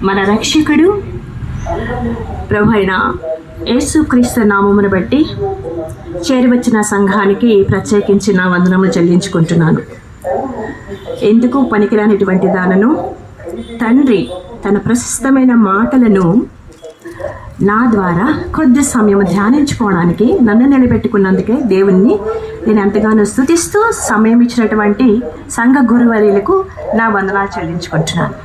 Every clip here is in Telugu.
మన రక్షకుడు ప్రభు అయిన యేసుక్రీస్తు నామమును బట్టి చేరివచ్చిన సంఘానికి ప్రత్యేకించిన వందనములు చెల్లించుకుంటున్నాను. ఎందుకు పనికిరానిటువంటి దానను తండ్రి తన ప్రశస్తమైన మాటలను నా ద్వారా కొద్ది సమయం ధ్యానించుకోవడానికి నన్ను నిలబెట్టుకున్నందుకే దేవుణ్ణి నేను ఎంతగానో స్తుతిస్తూ సమయం ఇచ్చినటువంటి సంఘ గురువర్యులకు నా వందనాలు చెల్లించుకుంటున్నాను.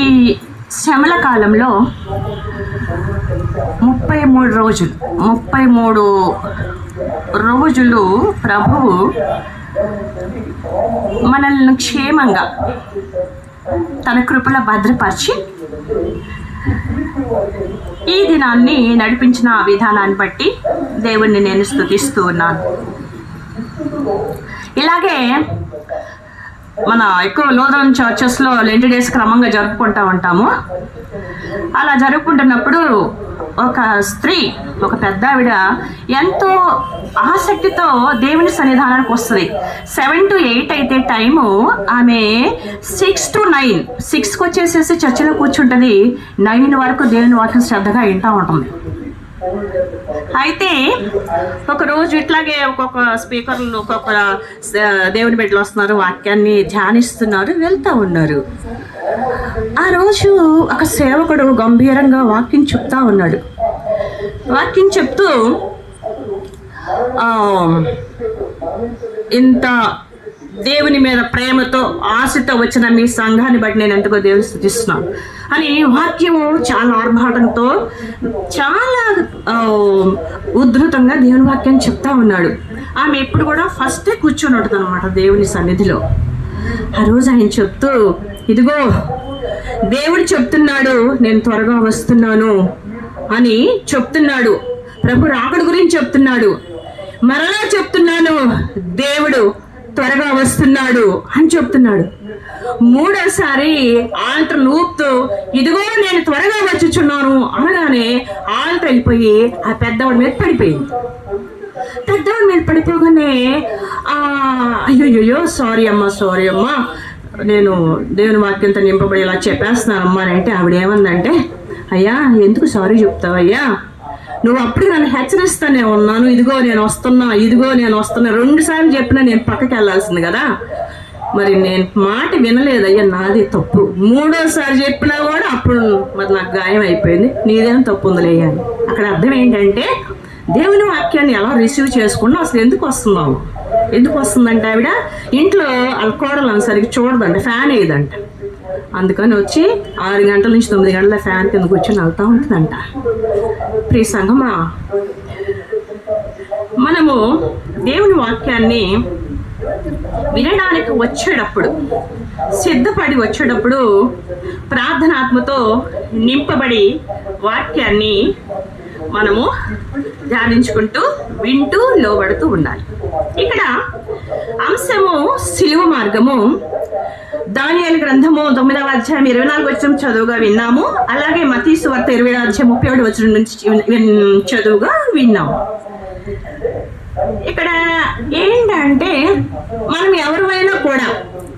ఈ శ్రమల కాలంలో 33 రోజులు ప్రభువు మనల్ని క్షేమంగా తన కృపలో భద్రపరిచి ఈ దినాన్ని నడిపించిన విధానాన్ని బట్టి దేవుణ్ణి నేను స్తుతిస్తూ ఉన్నాను. ఇలాగే మన ఎక్కువ లోదన్ చర్చెస్లో లెంట్ డేస్ క్రమంగా జరుపుకుంటూ ఉంటాము. అలా జరుపుకుంటున్నప్పుడు ఒక స్త్రీ, ఒక పెద్ద ఆవిడ ఎంతో ఆసక్తితో దేవుని సన్నిధానానికి వస్తుంది. 7 to 8 అయితే టైము, ఆమె 6 to 9, 6కి వచ్చేసేసి చర్చిలో కూర్చుంటుంది. 9 వరకు దేవుని వాక్యం శ్రద్ధగా వింటూ ఉంటుంది. అయితే ఒకరోజు ఇట్లాగే ఒక్కొక్క స్పీకర్లు ఒక్కొక్క దేవుని బిడ్డలు వస్తున్నారు, వాక్యాన్ని ధ్యానిస్తున్నారు, వెళ్తూ ఉన్నారు. ఆ రోజు ఒక సేవకుడు గంభీరంగా వాక్యం చెప్తా ఉన్నాడు. వాక్యం చెప్తూ ఇంత దేవుని మీద ప్రేమతో ఆశతో వచ్చిన మీ సంఘాన్ని బట్టి నేను ఎంతగా దేవుని స్తుతిస్తున్నాను అని వాక్యము చాలా ఆర్భాటంతో చాలా ఉద్ధృతంగా దేవుని వాక్యం చెప్తా ఉన్నాడు. ఆమె ఎప్పుడు కూడా ఫస్టే కూర్చొని ఉంటుంది అనమాట దేవుని సన్నిధిలో. ఆ రోజు ఆయన చెప్తూ, ఇదిగో దేవుడు చెప్తున్నాడు నేను త్వరగా వస్తున్నాను అని చెప్తున్నాడు. ప్రభు రాకడ గురించి చెప్తున్నాడు. మరలా చెప్తున్నాను, దేవుడు త్వరగా వస్తున్నాడు అని చెప్తున్నాడు. మూడోసారి ఆల్టర్ ఊపుతూ, ఇదిగో నేను త్వరగా వచ్చుచున్నాను అనగానే ఆల్టర్ వెళ్ళిపోయి ఆ పెద్దవాడి మీద పడిపోయింది. పెద్దవాడి మీద పడిపోగానే అయ్యో సారీ అమ్మా, నేను దేవుని వాక్యంతో నింపబడి ఇలా చెప్పేస్తున్నానమ్మా అని అంటే ఆవిడ ఏమందంటే, అయ్యా ఎందుకు సారీ చెప్తావయ్యా, నువ్వు అప్పుడు నన్ను హెచ్చరిస్తానే ఉన్నాను, ఇదిగో నేను వస్తున్నా 2 సార్లు చెప్పినా నేను పక్కకి వెళ్ళాల్సింది కదా, మరి నేను మాట వినలేదయ్యా, నాది తప్పు. 3వసారి చెప్పినా కూడా అప్పుడు మరి నాకు గాయం అయిపోయింది, నీదేం తప్పు ఉందిలేయ్యా. అక్కడ అర్థం ఏంటంటే దేవుని వాక్యాన్ని ఎలా రిసీవ్ చేసుకున్నా అసలు ఎందుకు వస్తుందంటే ఆవిడ ఇంట్లో కోడలను సరిగ్గా చూడదంట, ఫ్యాన్ వేయదంట. అందుకని వచ్చి 6 గంటల నుంచి 9 గంటల ఫ్యాన్ కింద కూర్చొని వెళ్తూ ఉంటుందంట. ప్రియ సంగమా, మనము దేవుని వాక్యాన్ని వినడానికి వచ్చేటప్పుడు, సిద్ధపడి వచ్చేటప్పుడు ప్రార్థనాత్మతో నింపబడి వాక్యాన్ని మనము ధ్యానించుకుంటూ వింటూ లోబడుతూ ఉండాలి. ఇక్కడ అంశము సిలువ మార్గము. దానియేలు గ్రంథము 9వ అధ్యాయం 24వ వచనం చదువుగా విన్నాము. అలాగే మత్తయి సువార్త 20వ అధ్యాయం 37వ వచనం నుంచి చదువుగా విన్నాము. ఇక్కడ ఏంటంటే మనం ఎవరైనా కూడా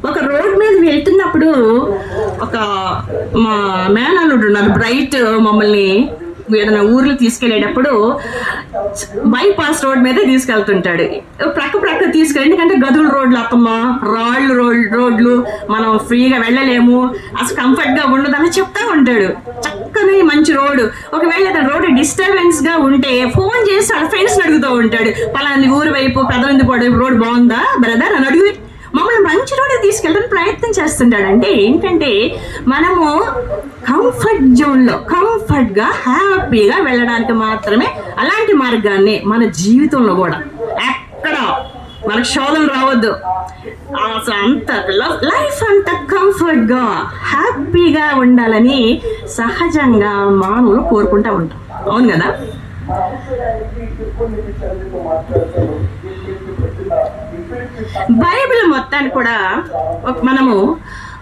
ఒక రోడ్ మీద వెళ్తున్నప్పుడు, ఒక మా మేనల్లుడు ఉన్నారు, బ్రైట్, మమ్మల్ని ఏదైనా ఊర్లు తీసుకెళ్ళేటప్పుడు బైపాస్ రోడ్ మీద తీసుకెళ్తుంటాడు. ప్రక్క తీసుకెళ్ళి, ఎందుకంటే గదుల రోడ్లు అత్తమ్మ, రాళ్ళు రోడ్లు, మనం ఫ్రీగా వెళ్ళలేము, అసలు కంఫర్ట్గా ఉండదని చెప్తా ఉంటాడు. చక్కని మంచి రోడ్డు, ఒకవేళ రోడ్డు డిస్టర్బెన్స్గా ఉంటే ఫోన్ చేసి వాళ్ళ ఫ్రెండ్స్ని అడుగుతూ ఉంటాడు, పలానా ఊరు వైపు పెదలంది రోడ్ బాగుందా బ్రదర్ అని అడిగి మమ్మల్ని మంచి రోడ్డు తీసుకెళ్ళడానికి ప్రయత్నం చేస్తుంటాడు. అంటే ఏంటంటే మనము కంఫర్ట్ జోన్లో కంఫర్ట్గా హ్యాపీగా వెళ్ళడానికి మాత్రమే అలాంటి మార్గాన్ని మన జీవితంలో కూడా ఎక్కడ మనకు శోధనలు రావద్దు, అసలు అంత లైఫ్ అంతా కంఫర్ట్గా హ్యాపీగా ఉండాలని సహజంగా మానవులు కోరుకుంటూ ఉంటాం. అవును కదా? బైబిల్ మొత్తాన్ని కూడా మనము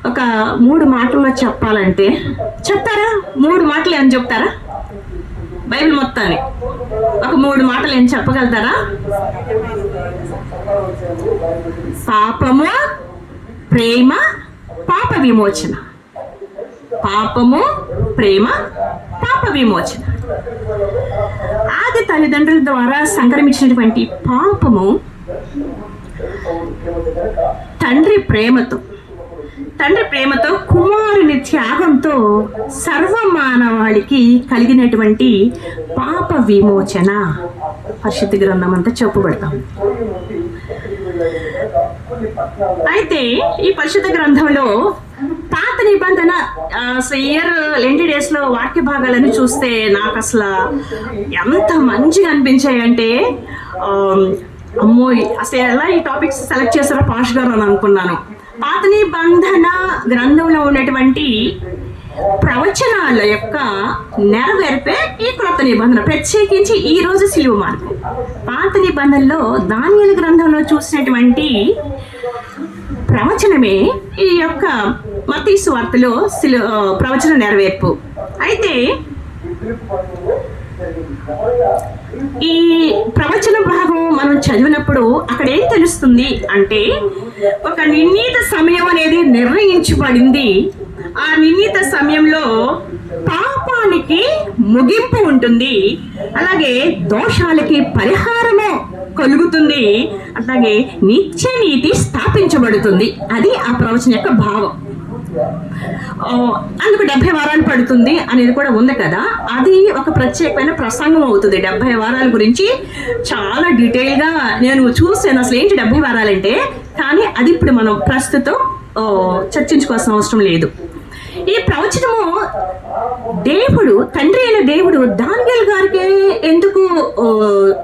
ఒక 3 మాటల్లో చెప్పాలంటే చెప్తారా? 3 మాటలు ఏమని చెప్తారా? బైబిల్ మొత్తాన్ని ఒక 3 మాటలు ఏం చెప్పగలుగుతారా? పాపము, ప్రేమ, పాప విమోచన. పాపము, ప్రేమ, పాప విమోచన. ఆది తల్లిదండ్రుల ద్వారా సంక్రమించినటువంటి పాపము తండ్రి ప్రేమతో కుమారుని త్యాగంతో సర్వమానవాళికి కలిగినటువంటి పాప విమోచన పరిశుద్ధ గ్రంథం అంతా చెప్పబడతాం. అయితే ఈ పరిశుద్ధ గ్రంథంలో పాత నిబంధన ఇయర్ లెంటి డేస్ లో వాక్య భాగాలను చూస్తే నాకు అసలు ఎంత మంచిగా అనిపించాయంటే, అమ్మో అసలు ఎలా ఈ టాపిక్స్ సెలెక్ట్ చేశారో పాష్ గారు అని అనుకున్నాను. పాత నిబంధన గ్రంథంలో ఉన్నటువంటి ప్రవచనాల యొక్క నెరవేర్పే ఈ క్రొత్త నిబంధన, ప్రత్యేకించి ఈ రోజు సిలువ మార్పు. పాత నిబంధనలో దానియేలు గ్రంథంలో చూసినటువంటి ప్రవచనమే ఈ యొక్క మత్తయి సువార్తలో ప్రవచన నెరవేర్పు. అయితే ఈ ప్రవచన భాగం మనం చదివినప్పుడు అక్కడ ఏం తెలుస్తుంది అంటే, ఒక నిర్ణీత సమయం అనేది నిర్ణయించబడింది. ఆ నిర్ణీత సమయంలో పాపానికి ముగింపు ఉంటుంది, అలాగే దోషాలకి పరిహారము కలుగుతుంది, అలాగే నిత్య నీతి స్థాపించబడుతుంది. అది ఆ ప్రవచన యొక్క భావం. అందుకు 70 వారాలు పడుతుంది అనేది కూడా ఉంది కదా. అది ఒక ప్రత్యేకమైన ప్రసంగం అవుతుంది. 70 వారాల గురించి చాలా డీటెయిల్గా నేను చూసాను అసలు ఏంటి 70 వారాలంటే. కానీ అది ఇప్పుడు మనం ప్రస్తుతం చర్చించుకోవాల్సిన అవసరం లేదు. ఈ ప్రవచనము తండ్రి అయిన దేవుడు దానియేలు గారికి ఎందుకు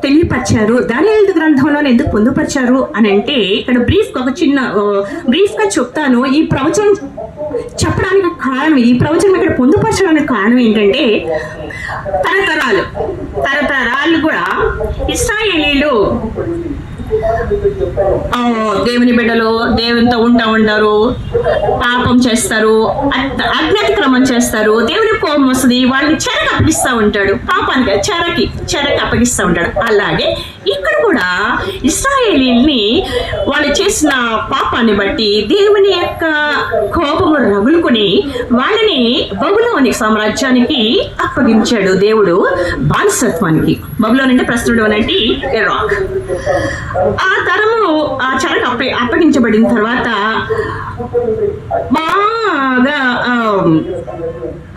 తెలియపరిచారు, దానియేలు గ్రంథంలో ఎందుకు పొందుపరిచారు అని అంటే, ఇక్కడ బ్రీఫ్గా చెప్తాను. ఈ ప్రవచనం చెప్పడానికి కారణం, ఈ ప్రవచనం ఇక్కడ పొందుపరచడానికి కారణం ఏంటంటే, తరతరాలు కూడా ఇశ్రాయేలీలు దేవుని బిడ్డలు దేవునితో ఉంటారు, పాపం చేస్తారు, అజ్ఞాతిక్రమం చేస్తారు, దేవుని కోపం వస్తుంది, వాళ్ళని చెరకు అప్పగిస్తూ ఉంటాడు, పాపానికి చెరకు అప్పగిస్తూ ఉంటాడు. అలాగే ఇక్కడ కూడా ఇశ్రాయేలీల్ని వాళ్ళు చేసిన పాపాన్ని బట్టి దేవుని యొక్క కోపము రగులుకొని వాళ్ళని బబులోని సామ్రాజ్యానికి అప్పగించాడు దేవుడు, బానిసత్వానికి. బబులోన్ అంటే ప్రస్తుతం అంటే ఇరాక్. ఆ తరము ఆ చెరకు అప్పగించబడిన తర్వాత బాగా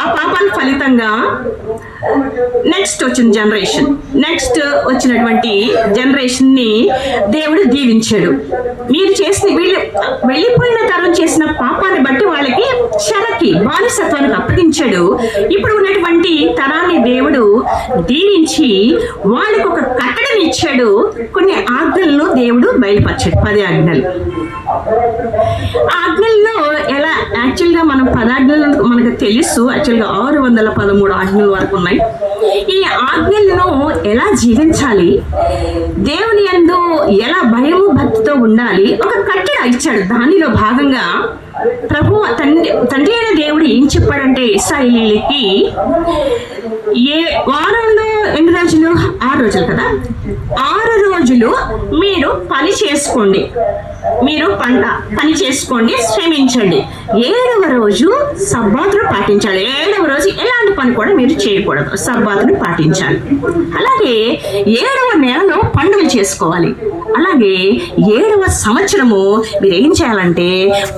ఆ పాపాల ఫలితంగా నెక్స్ట్ వచ్చినటువంటి జనరేషన్ ని దేవుడు దీవించాడు. మీరు చేసిన వెళ్ళిపోయిన తరం చేసిన పాపాన్ని బట్టి వాళ్ళకి బానిసత్వానికి అప్పగించాడు. ఇప్పుడు ఉన్నటువంటి తరాన్ని దేవుడు దీవించి వాళ్ళకి ఒక కట్టడని ఇచ్చాడు. కొన్ని ఆజ్ఞలను దేవుడు బయలుపరిచాడు, 10 ఆజ్ఞలు. ఆజ్ఞల్లో ఎలా యాక్చువల్గా మనం 10 ఆజ్ఞలు మనకు తెలుసు. యాక్చువల్గా 613 ఆజ్ఞల వరకు ఉన్నాయి. ఈ ఆజ్ఞలను ఎలా జీవించాలి, దేవుని యందు ఎలా భయము భక్తితో ఉండాలి, ఒక కట్టడ ఇచ్చాడు. దానిలో భాగంగా తండ్రి అయిన దేవుడు ఏం చెప్పాడంటే, ఇశ్రాయేలీయులకి ఏ వారంలో ఎన్ని రోజులు? 6 రోజులు కదా. 6 రోజులు మీరు పని చేసుకోండి, శ్రమించండి. 7వ రోజు సబ్బాతును పాటించాలి. 7వ రోజు ఎలాంటి పని కూడా మీరు చేయకూడదు, సబ్బాతును పాటించాలి. అలాగే 7వ నెలలో పండుగలు చేసుకోవాలి. అలాగే 7వ సంవత్సరము మీరు ఏం చేయాలంటే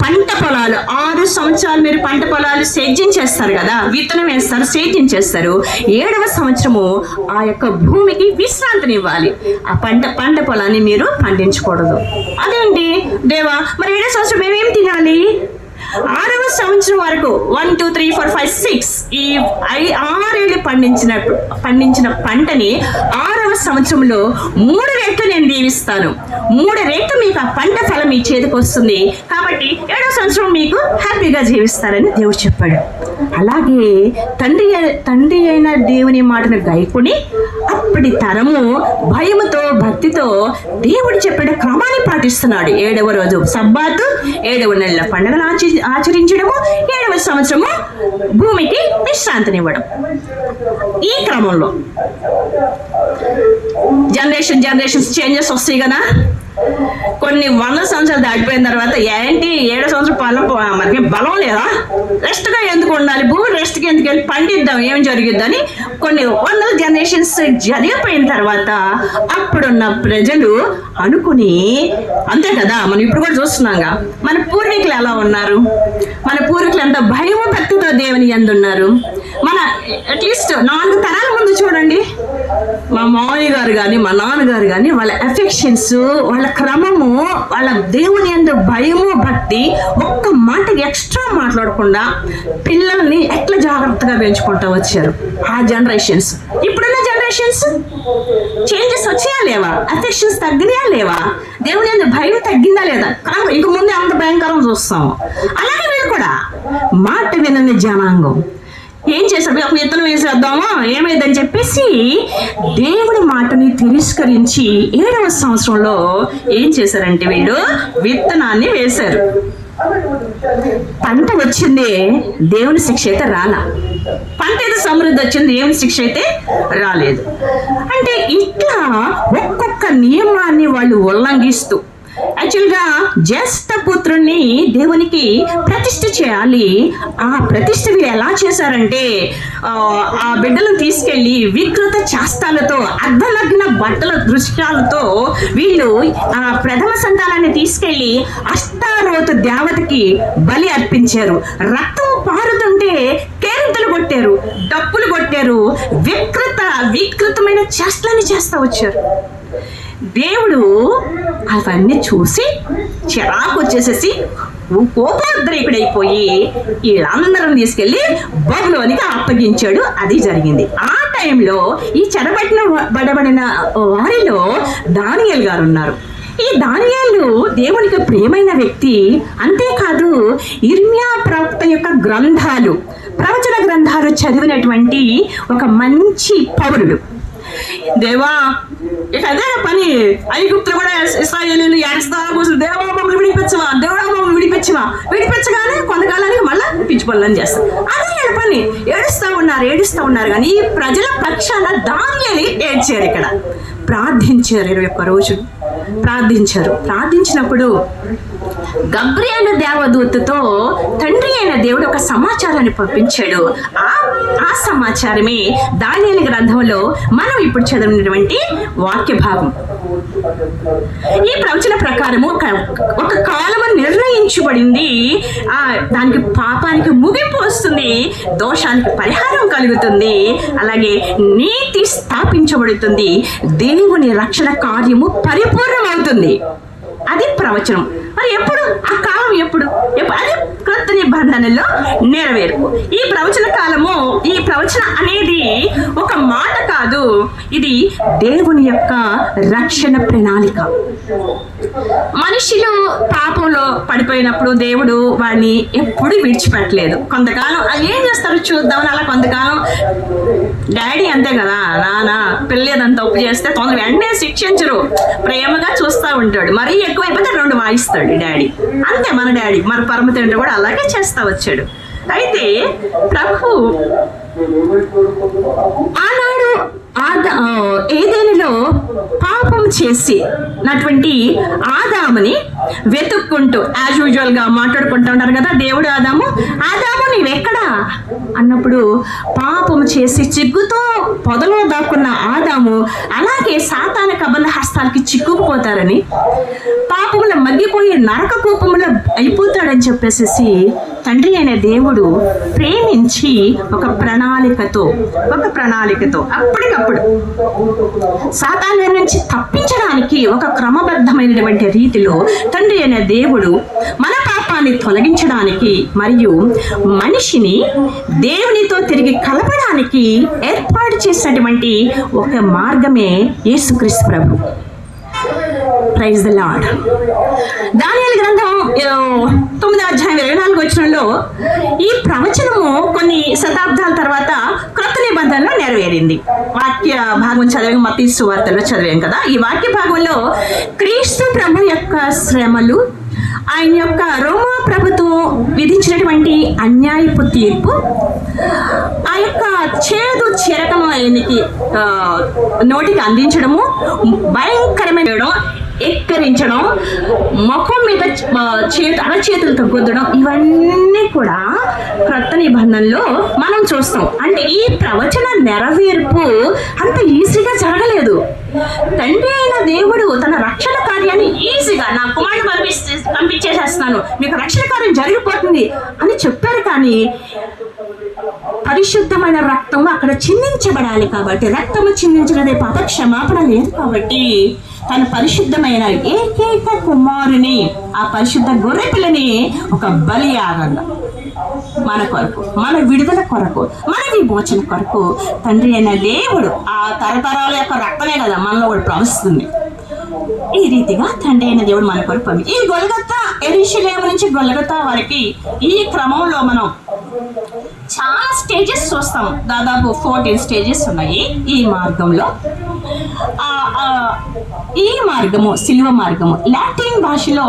పంట పొలాలు 6 సంవత్సరాలు మీరు పంట పొలాలు సేద్యం చేస్తారు కదా, విత్తనం వేస్తారు, సేద్యం చేస్తారు. 7వ సంవత్సరము ఆ యొక్క భూమికి విశ్రాంతినివ్వాలి. ఆ పంట పొలాన్ని మీరు పండించకూడదు. అదేంటి దేవా, మరి 7వ సంవత్సరం మేమేం తినాలి? 6వ సంవత్సరం వరకు 1 2 3 4 5 6 ఈ 6 ఏళ్ళు పండించిన పంటని 6వ సంవత్సరంలో 3 రెట్లు నేను దీవిస్తాను. 3 రెట్లు మీకు ఆ పంట ఫలం మీ చేతికి వస్తుంది. కాబట్టి 7వ సంవత్సరం మీకు హ్యాపీగా జీవిస్తారని దేవుడు చెప్పాడు. అలాగే తండ్రి అయిన దేవుని మాటను గైకొని అప్పటి తరము భయముతో భక్తితో దేవుడు చెప్పిన క్రమాన్ని పాటిస్తున్నాడు. 7వ రోజు సబ్బాతు, 7వ నెలల పండుగను ఆచరించడము, 7వ సంవత్సరము భూమికి విశ్రాంతినివ్వడం. ఈ క్రమంలో జనరేషన్స్ చేంజెస్ వస్తాయి కదా. కొన్ని 100 సంవత్సరాలు దాటిపోయిన తర్వాత ఏంటి 7 సంవత్సరాల పాలన మనకి బలం లేదా, రెస్ట్గా ఎందుకు ఉండాలి, భూమి రెస్ట్కి ఎందుకు వెళ్ళి పండిద్దాం ఏం జరిగిద్దని కొన్ని 100 జనరేషన్స్ జరిగిపోయిన తర్వాత అప్పుడున్న ప్రజలు అనుకుని, అంతే కదా మనం ఇప్పుడు కూడా చూస్తున్నాగా, మన పూర్వీకులు ఎలా ఉన్నారు, మన పూర్వీకులు ఎంత భయం భక్తితో దేవుని యందు ఉన్నారు. మన అట్లీస్ట్ 4 తరాల ముందు చూడండి, మా మామయ్య గారు కానీ మా నాన్నగారు కానీ వాళ్ళ ఎఫెక్షన్స్, వాళ్ళ క్రమము, వాళ్ళ దేవుని యందు భయము భక్తి, ఒక్క మాట ఎక్స్ట్రా మాట్లాడకుండా పిల్లల్ని ఎట్లా జాగ్రత్తగా పెంచుకుంటూ వచ్చారు ఆ జనరేషన్స్. ఇప్పుడున్న జనరేషన్స్ చేంజెస్ వచ్చాయా లేవా, ఎఫెక్షన్స్ తగ్గినాయా లేవా, దేవుని యందు భయం తగ్గిందా లేదా, ఇంక ముందే అంత భయంకరం చూస్తాము. అలాగే వీళ్ళు కూడా మాట వినని జనాంగం ఏం చేశారు, ఒక విత్తనం వేసేద్దామా ఏమైందని చెప్పేసి దేవుని మాటని తిరస్కరించి 7వ సంవత్సరంలో ఏం చేశారంటే వీళ్ళు విత్తనాన్ని వేశారు. పంట వచ్చింది, దేవుని శిక్ష అయితే రాలా. పంట అయితే సమృద్ధి వచ్చింది, దేవుని శిక్ష అయితే రాలేదు. అంటే ఇట్లా ఒక్కొక్క నియమాన్ని వాళ్ళు ఉల్లంఘిస్తూ, యాక్చువల్గా జ్యేష్ఠ పుత్రుణ్ణి దేవునికి ప్రతిష్ఠ చేయాలి. ఆ ప్రతిష్ఠ వీళ్ళు ఎలా చేశారంటే, ఆ బిడ్డలను తీసుకెళ్లి వికృత చేష్టాలతో, అర్ధనగ్న బట్టల దృశ్యాలతో వీళ్ళు ఆ ప్రథమ సంతానాన్ని తీసుకెళ్లి అష్టారోతు దేవతకి బలి అర్పించారు. రక్తం పారుతుంటే కేరింతలు కొట్టారు, డప్పులు కొట్టారు, వికృతమైన చేష్టలని చేస్తా వచ్చారు. దేవుడు అవన్నీ చూసి చిరాకు వచ్చేసేసి కోపోద్రేకుడైపోయి వీళ్ళందరం తీసుకెళ్లి బబులోనికి అప్పగించాడు. అది జరిగింది. ఆ టైంలో ఈ చెరబడిన వారిలో దానియేలు గారు ఉన్నారు. ఈ దానియేలు దేవునికి ప్రియమైన వ్యక్తి. అంతేకాదు ఇర్మియా ప్రవక్త యొక్క ప్రవచన గ్రంథాలు చదివినటువంటి ఒక మంచి పౌరుడు. దేవా, ఇక అదే పని, ఐగుప్తులు కూడా ఇశ్రాయేలీయులు ఏడుస్తా కూర్చుని దేవా మమ్మల్ని విడిపించవా, దేవుడా మమ్మల్ని విడిపించగానే కొంతకాలానికి మళ్ళా పిచ్చి పనులని చేస్తారు. అదే పని, ఏడుస్తూ ఉన్నారు. కానీ ఈ ప్రజల పక్షాన దానియేలు ఏడ్చారు. ఇక్కడ ప్రార్థించారు, 21 రోజులు ప్రార్థించినప్పుడు గబ్రియేలు దేవదూతతో తండ్రి అయిన దేవుడు ఒక సమాచారాన్ని పంపించాడు. ఆ సమాచారమే దానియేలు గ్రంథంలో మనం ఇప్పుడు చదివినటువంటి వాక్య భాగం. ఈ ప్రవచన ప్రకారము ఒక కాలము నిర్ణయించబడింది. దానికి పాపానికి ముగింపు వస్తుంది, దోషానికి పరిహారం కలుగుతుంది, అలాగే నీతి స్థాపించబడుతుంది, దేవుని రక్షణ కార్యము పరిపూర్ణమవుతుంది. అది ప్రవచనం. మరి ఎప్పుడు ఆ కాలం ఎప్పుడు అది క్రొత్త నిబంధనలో నెరవేర్పు. ఈ ప్రవచన కాలము, ఈ ప్రవచన అనేది ఒక మాట కాదు, ఇది దేవుని యొక్క రక్షణ ప్రణాళిక. మనుషులు పాపంలో పడిపోయినప్పుడు దేవుడు వాడిని ఎప్పుడు విడిచిపెట్టలేదు. కొంతకాలం ఏం చేస్తారు చూద్దామని అలా కొంతకాలం డాడీ అంతే కదా, నాన్న పిల్లలంతా తప్పు చేస్తే వెంటనే శిక్షించరు, ప్రేమగా చూస్తూ ఉంటాడు. మరీ ఎక్కువైపోతే 2 వాయిస్తాడు డాడీ. అంతే మన డాడీ, మన పరమ తండ్రి కూడా అలాగే చేస్తా వచ్చాడు. అయితే ప్రభు ఆనాడు ఏదేనిలో పాపం చేసినటువంటి ఆదాముని వెతుక్కుంటూ యాజ్ యూజువల్ గా మాట్లాడుకుంటూ ఉంటారు కదా, దేవుడు ఆదాము నీవెక్కడా అన్నప్పుడు పాపం చేసి చిగ్గుతో పొదలో దాక్కున్న ఆదాము అలాగే సాతాన కబంధ హస్తాలకి చిక్కుకుపోతారని, పాపములో మగ్గిపోయి నరక కూపములో అయిపోతాడని చెప్పేసి తండ్రి అయిన దేవుడు ప్రేమించి ఒక ప్రణాళికతో అప్పటికప్పుడు సాతాను నుంచి తప్పించడానికి ఒక క్రమబద్ధమైనటువంటి రీతిలో తండ్రి అయిన దేవుడు మన పాపాన్ని తొలగించడానికి మరియు మనిషిని దేవునితో తిరిగి కలపడానికి ఏర్పాటు చేసినటువంటి ఒక మార్గమే యేసుక్రీస్తు ప్రభు. Praise the lord. దానియేలు గ్రంథం 9వ అధ్యాయం 24వ వచనంలో ఈ ప్రవచనము కొన్ని శతాబ్దాల తర్వాత క్రొత్త నిబంధనలో నెరవేరింది. వాక్య భాగం చదివాం, మత్తయి సువార్తలో చదివాం కదా. ఈ వాక్య భాగంలో క్రీస్తు ప్రభు యొక్క శ్రమలు, ఆయన యొక్క రోమా ప్రభుత్వం విధించినటువంటి అన్యాయపు తీర్పు, ఆ యొక్క చేదు చిరకము ఆయనకి నోటికి అందించడము, భయంకరమైన ఎక్కరించడం, ముఖం మీద అరచేతులతో గుద్దడం, ఇవన్నీ కూడా క్రొత్త నిబంధనలో మనం చూస్తాం. అంటే ఈ ప్రవచన నెరవేర్పు అంత ఈజీగా జరగలేదు. తండ్రి అయిన దేవుడు తన రక్షణ కార్యాన్ని ఈజీగా నా కుమారుడు పంపించేసేస్తున్నాను, మీకు రక్షణ కార్యం జరిగిపోతుంది అని చెప్పారు. కానీ పరిశుద్ధమైన రక్తం అక్కడ చిందించబడాలి కాబట్టి, రక్తము చిందించినదే పాప క్షమాపణ లేదు కాబట్టి తన పరిశుద్ధమైన ఏకైక కుమారుని, ఆ పరిశుద్ధ గొర్రె పిల్లని ఒక బలియాగంగా మన కొరకు, మన విడుదల కొరకు, మన విమోచన కొరకు తండ్రి అయిన దేవుడు ఆ తరతరాల యొక్క రక్తమే కదా మనలో కూడా ప్రవహిస్తుంది. ఈ రీతిగా తండ్రి అయిన దేవుడు మన కొరకు పంపి ఈ గొల్గొతా, యెరూషలేము నుంచి గొల్గొతా వరకు ఈ క్రమంలో మనం చాలా స్టేజెస్ చూస్తాం. దాదాపు 14 స్టేజెస్ ఉన్నాయి ఈ మార్గంలో. ఈ మార్గము సిలువ మార్గము లాటిన్ భాషలో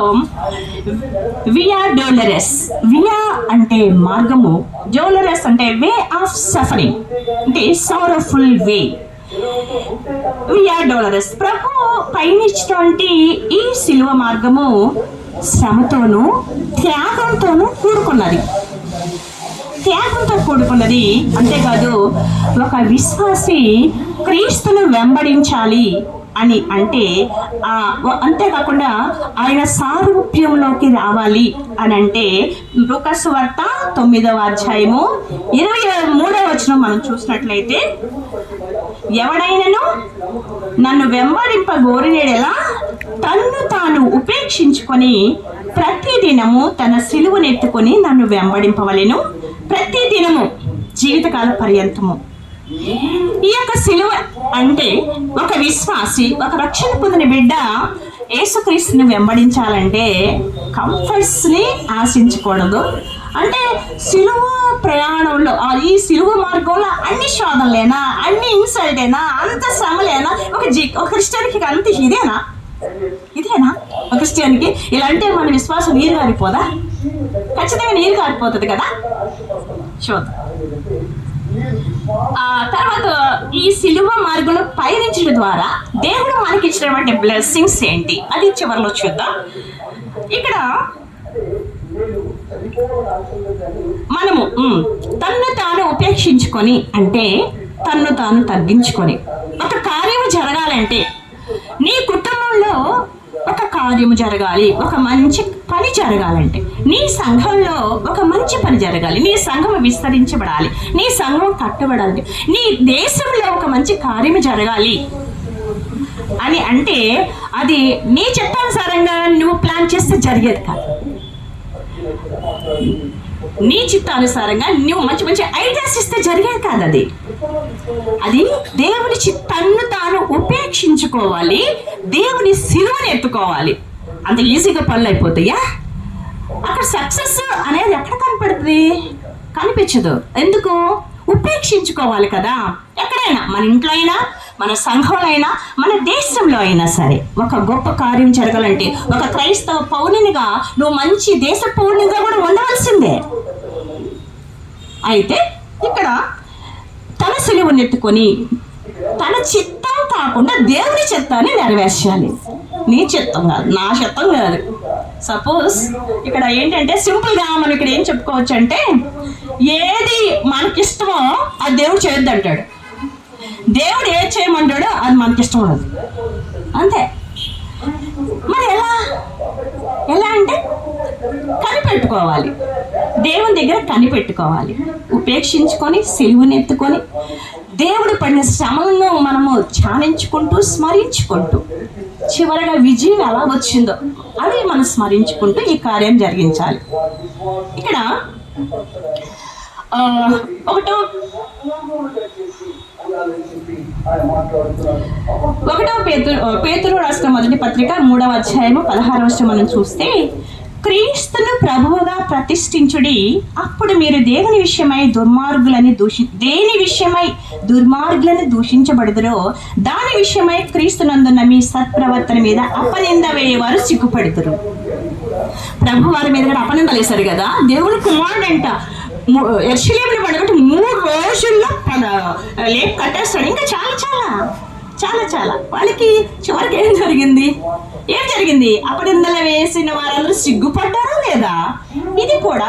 వియా డోలరస్. వియా అంటే మార్గము, డోలరస్ అంటే వే ఆఫ్ సఫరింగ్, అంటే సారోఫుల్ వే. వియా డోలరస్ ప్రభు పయనించినటువంటి ఈ సిలువ మార్గము శ్రమతోనూ త్యాగంతోనూ కూడుకున్నది. అంతేకాదు ఒక విశ్వాసి క్రీస్తును వెంబడించాలి అని అంటే అంతేకాకుండా ఆయన సారూప్యంలోకి రావాలి అని అంటే లూకాసు సువార్త 9వ అధ్యాయము 23వ వచనం మనం చూసినట్లయితే, ఎవడైనను నన్ను వెంబడింపగోరినెడల తన్ను తాను ఉపేక్షించుకొని ప్రతిదినము తన సిలువనెత్తుకొని నన్ను వెంబడింపవలెను, ప్రతిదినము జీవితకాల పర్యంతము. ఈ యొక్క సిలువ అంటే ఒక విశ్వాసి, ఒక రక్షణ పొందిన బిడ్డ యేసుక్రీస్తుని వెంబడించాలంటే కంఫర్ట్స్ని ఆశించకూడదు. అంటే సిలువ ప్రయాణంలో, ఈ సిలువ మార్గంలో అన్ని శోధనలేనా, అన్ని ఇన్సల్టేనా, అంత శ్రమలేనా? ఒక క్రిస్టియన్కి అంత ఇదేనా ఒక క్రిస్టియన్కి ఇలా అంటే మన విశ్వాసం నీరు గారిపోదా? ఖచ్చితంగా నీరు గారిపోతుంది కదా. చూద్దాం. తర్వాత ఈ సిలువ మార్గంలో పయనించడం ద్వారా దేవుడు మనకి ఇచ్చినటువంటి బ్లెస్సింగ్స్ ఏంటి అది చివరిలో చూద్దాం. ఇక్కడ మనము తన్ను తాను ఉపేక్షించుకొని అంటే తన్ను తాను తగ్గించుకొని ఒక కార్యము జరగాలంటే, నీ కుటుంబంలో ఒక కార్యము జరగాలి, ఒక మంచి పని జరగాలంటే, నీ సంఘంలో ఒక మంచి పని జరగాలి, నీ సంఘం విస్తరించబడాలి, నీ సంఘం కట్టబడాలి, నీ దేశంలో ఒక మంచి కార్యము జరగాలి అని అంటే అది నీ చిత్తానుసారంగా నువ్వు ప్లాన్ చేస్తే జరిగేది కాదు. నీ చిత్తానుసారంగా నువ్వు మంచి మంచి ఐడియాస్ ఇస్తే జరిగేది కాదు. అది దేవుని చిత్తాన్ని తాను ఉపేక్షించుకోవాలి, దేవుని సిలువని ఎత్తుకోవాలి. అంత ఈజీగా పనులు అయిపోతాయా? అక్కడ సక్సెస్ అనేది ఎక్కడ కనపడుతుంది? కనిపించదు. ఎందుకు? ఉపేక్షించుకోవాలి కదా. ఎక్కడైనా, మన ఇంట్లో అయినా, మన సంఘంలో అయినా, మన దేశంలో అయినా సరే ఒక గొప్ప కార్యం జరగాలంటే ఒక క్రైస్తవ పౌరునిగా నువ్వు మంచి దేశ పౌరునిగా కూడా ఉండవలసిందే. అయితే ఇక్కడ తన సిలువను ఎత్తుకొని తన చిత్తం కాకుండా దేవుని చిత్తాన్ని నెరవేర్చాలి. నీ చిత్తం కాదు, నా చిత్తం కాదు. సపోజ్ ఇక్కడ ఏంటంటే సింపుల్గా మనం ఇక్కడ ఏం చెప్పుకోవచ్చు అంటే, ఏది మనకిష్టమో అది దేవుడు చేయొద్దు అంటాడు, దేవుడు ఏది చేయమంటాడో అది మనకిష్టం ఉండదు. అంతే. మరి ఎలా అంటే కనిపెట్టుకోవాలి, దేవుని దగ్గర కనిపెట్టుకోవాలి, ఉపేక్షించుకొని సిలువనెత్తుకొని దేవుడు పడిన శ్రమలను మనము ధ్యానించుకుంటూ స్మరించుకుంటూ చివరగా విజయం ఎలా వచ్చిందో అది మనం స్మరించుకుంటూ ఈ కార్యం జరిగించాలి. ఇక్కడ పేతురు రాసిన మొదటి పత్రిక 3వ అధ్యాయము 16వ వచనం మనం చూస్తే, క్రీస్తును ప్రభువుగా ప్రతిష్ఠించుడి, అప్పుడు మీరు దేని విషయమై దుర్మార్గులని దూషించబడుదురో దాని విషయమై క్రీస్తునందున్న మీ సత్ప్రవర్తన మీద అపనింద వేయవారు సిగ్గుపడుతురు. ప్రభు వారి మీద కూడా అపనిందలు వేశారు కదా. దేవుని కుమారుడంట యెరూషలేముని పడగొట్టి 3 రోజుల్లో లేపు కట్టేస్తాడు. ఇంకా చాలా చాలా చాలా చాలా వాళ్ళకి చివరికి ఏం జరిగింది? అపనిందలు వేసిన వారందరూ సిగ్గుపడ్డారా లేదా? ఇది కూడా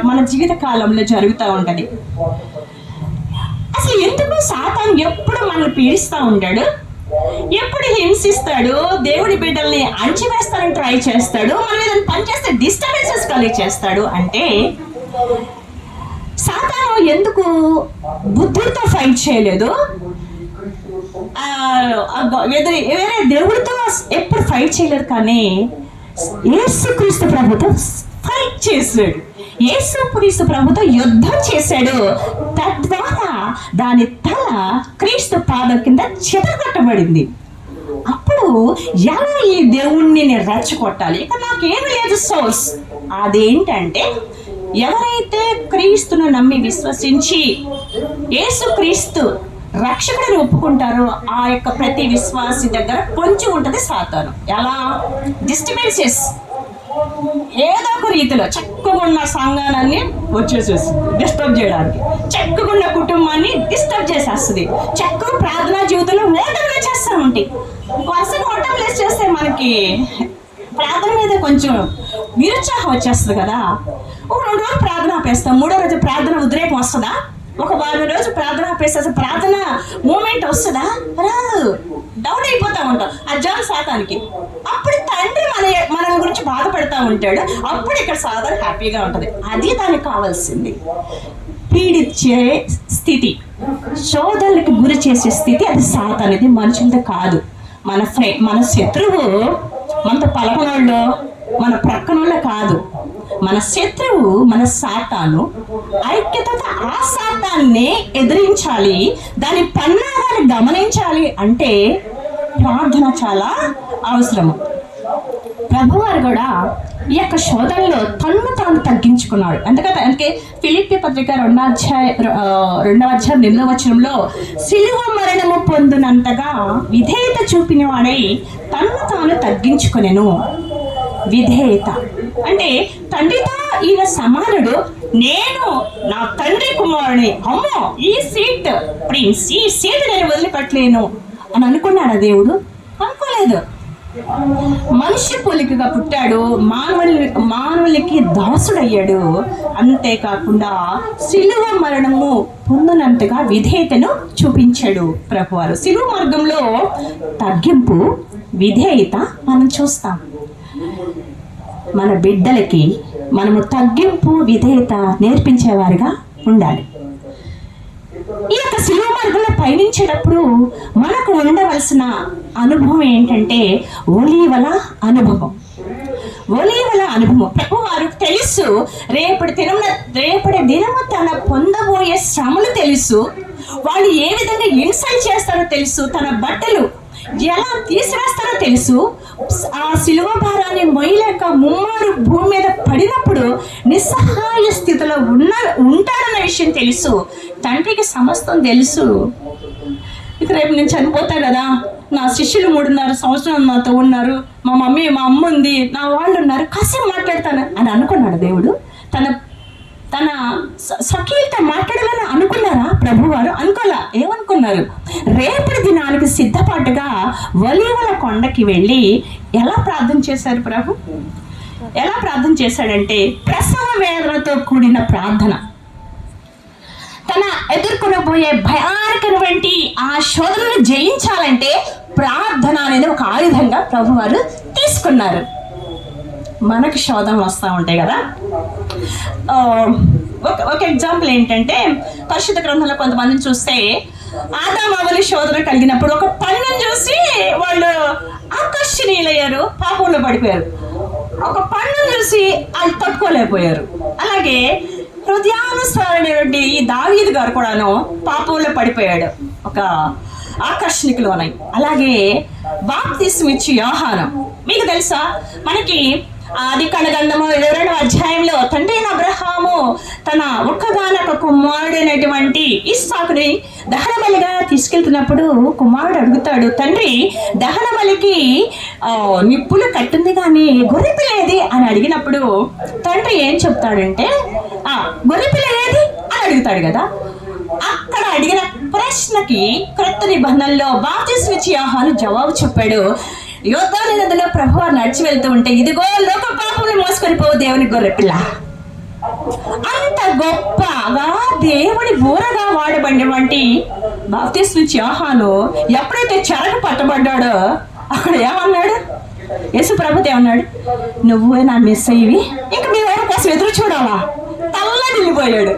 మన జీవిత కాలంలో జరుగుతూ ఉంటది. అసలు ఎందుకు సాతాను ఎప్పుడు మనల్ని పీడిస్తూ ఉంటాడు, ఎప్పుడు హింసిస్తాడు, దేవుడి బిడ్డల్ని అణచివేస్తానని ట్రై చేస్తాడు, మన మీద పనిచేస్తే డిస్టర్బెన్సెస్ కలిగి చేస్తాడు అంటే సాతాను ఎందుకు బుద్ధుడితో ఫైట్ చేయలేదు, వేరే దేవుడితో ఎప్పుడు ఫైట్ చేయలేదు, కానీ యేసుక్రీస్తు ప్రభుతో ఫైట్ చేశాడు. యేసుక్రీస్తు ప్రభుతో యుద్ధం చేశాడు. తద్వారా దాని తల క్రీస్తు పాదం కింద చెదరగొట్టబడింది. అప్పుడు ఎలా ఈ దేవుణ్ణి నేను రెచ్చగొట్టాలి? ఇక నాకేమి లేదు సోర్స్. అదేంటంటే ఎవరైతే క్రీస్తును నమ్మి విశ్వసించి యేసుక్రీస్తు రక్షకుడిని ఒప్పుకుంటారో ఆ యొక్క ప్రతి విశ్వాసి దగ్గర కొంచెం ఉంటుంది సాతాను. ఎలా? డిస్టర్బెన్సెస్ ఏదో ఒక రీతిలో చక్కగున్న సంఘానాన్ని వచ్చేసేసి డిస్టర్బ్ చేయడానికి, చక్కగున్న కుటుంబాన్ని డిస్టర్బ్ చేసేస్తుంది, చక్కగా ప్రార్థనా జీవితంలో ఓటంలో చేస్తూ ఉంటాయి. వరుసగా ఓటంలో చేస్తే మనకి ప్రార్థన మీద కొంచెం నిరుత్సాహం వచ్చేస్తుంది కదా. ఒక 2 రోజులు ప్రార్థన ఆపేస్తాం, 3వ రోజు ప్రార్థన ఉద్రేకం వస్తుందా? ఒక 10 రోజు ప్రార్థన ఆపేస్తే ప్రార్థన మూమెంట్ వస్తుందా? రాదు. డౌట్ అయిపోతూ ఉంటాం. అజ్జాలు సాతానికి. అప్పుడు తండ్రి మన గురించి బాధపడతా ఉంటాడు. అప్పుడు ఇక్కడ సాతాను హ్యాపీగా ఉంటుంది. అది దానికి కావాల్సింది. పీడించే స్థితి, శోధనలకు గురి చేసే స్థితి అది సాతానిది, మనుషులది కాదు. మన శత్రువు మనతో పలకనోళ్ళు, మన ప్రక్కనోళ్ళు కాదు. మన శత్రువు మన సాతాను. ఐక్యతతో ఆ సాతాన్ని ఎదిరించాలి, దాని పన్నాగాన్ని గమనించాలి అంటే ప్రార్థన చాలా అవసరము. ప్రభువారు కూడా ఈ యొక్క శోధనలో తాను తగ్గించుకున్నాడు. అందుకే ఫిలిప్పీ పత్రిక 2వ అధ్యాయం 8వ వచనంలో సిలువ మరణము పొందినంతగా విధేయత చూపిన వాడై తాను తగ్గించుకునేను. విధేయత అంటే తండ్రితో ఈయన సమానుడు, నేను నా తండ్రి కుమారుని, అమ్మో ఈ సీట్ ప్రిన్స్, ఈ సీట్ నేను వదిలిపెట్టలేను అని అనుకున్నాడా దేవుడు? అనుకోలేదు. మనిషి పోలికగా పుట్టాడు, మానవులకి దాసుడయ్యాడు. అంతేకాకుండా సిలువ మరణము పొందినంతగా విధేయతను చూపించాడు ప్రభువారు. సిలువ మార్గంలో తగ్గింపు, విధేయత మనం చూస్తాం. మన బిడ్డలకి మనము తగ్గింపు, విధేయత నేర్పించేవారుగా ఉండాలి. ఈ యొక్క సిలువ మార్గంలో పయనించేటప్పుడు మనకు ఉండవలసిన అనుభవం ఏంటంటే ఒలీవల అనుభవం. ప్రభువారు తెలుసు రేపటి దినము తన పొందబోయే శ్రమలు తెలుసు, వాళ్ళు ఏ విధంగా ఇన్సల్ట్ చేస్తారో తెలుసు, తన బట్టలు ఎలా తీసివేస్తారో తెలుసు. ఆ సిలువ భారాన్ని మొయ్యలేక ముమ్మారు భూమి మీద పడినప్పుడు నిస్సహాయ స్థితిలో ఉంటాడన్న విషయం తెలుసు. తండ్రికి సమస్తం తెలుసు. ఇక రేపు నేను చనిపోతా కదా, నా శిష్యులు 3.5 సంవత్సరాలు నాతో ఉన్నారు, మా అమ్మ ఉంది, నా వాళ్ళు ఉన్నారు, కాసేపు మాట్లాడతాను అని అనుకున్నాడు దేవుడు. తన సఖీలతో మాట్లాడాలని అనుకున్నారా ప్రభువారు? అనుకోలే. ఏమనుకున్నారు? రేపటి దినానికి సిద్ధపాటుగా ఒలీవల కొండకి వెళ్ళి ఎలా ప్రార్థన చేశారు ప్రభు? ఎలా ప్రార్థన చేశాడంటే ప్రసవ వేదనతో కూడిన ప్రార్థన. తన ఎదుర్కొనబోయే భయానకమైనటువంటి ఆ శోధనను జయించాలంటే ప్రార్థన అనేది ఒక ఆయుధంగా ప్రభువారు తీసుకున్నారు. మనకు శోధనలు వస్తూ ఉంటాయి కదా. ఒక ఎగ్జాంపుల్ ఏంటంటే పరిశుద్ధ గ్రంథంలో కొంతమందిని చూస్తే ఆదామవ్వలి శోధన కలిగినప్పుడు ఒక పండును చూసి వాళ్ళు ఆకర్షణీయులయ్యారు, పాపంలో పడిపోయారు. ఒక పండును చూసి వాళ్ళు తట్టుకోలేకపోయారు. అలాగే హృదయానుసారైనటువంటి ఈ దావీదు గారు కూడాను పాపంలో పడిపోయాడు, ఒక ఆకర్షణికులోనై. అలాగే బాప్తిస్మం ఇచ్చి యోహాను, మీకు తెలుసా మనకి ఆదికాండ గ్రంథము 22వ అధ్యాయంలో తండ్రి అయిన అబ్రహాము తన ఒక్కగానొక కుమారుడైనటువంటి ఇస్సాకుని దహన బలిగా తీసుకెళ్తున్నప్పుడు కుమారుడు అడుగుతాడు, తండ్రి దహన బలికి నిప్పులు కట్టింది కానీ గొర్రెపిల్ల ఏది అని అడిగినప్పుడు తండ్రి ఏం చెప్తాడంటే గొర్రెపిల్ల ఏది అని అడుగుతాడు కదా. అక్కడ అడిగిన ప్రశ్నకి క్రొత్త నిబంధనలో బాప్తిస్మా ఇచ్చే యోహాను జవాబు చెప్పాడు. యోర్దాను నదిలో ప్రభువు నడిచి వెళ్తూ ఉంటే, ఇదిగో లోక పాపములు మోసుకొని పోవు దేవుని గొర్రెపిల్ల. అంత గొప్పగా దేవుడి బూరగా వాడబడినటువంటి బాప్తిస్మా ఇచ్చే యోహాను ఎప్పుడైతే చెరకు పట్టబడ్డాడో అక్కడ ఏమన్నాడు? యేసు ప్రభుతో ఏమన్నాడు? నువ్వే నా మెస్సయ్యవి, ఇంక మీ ఎవరి కోసం ఎదురు చూడాలా? తల్లడిల్లిపోయాడు.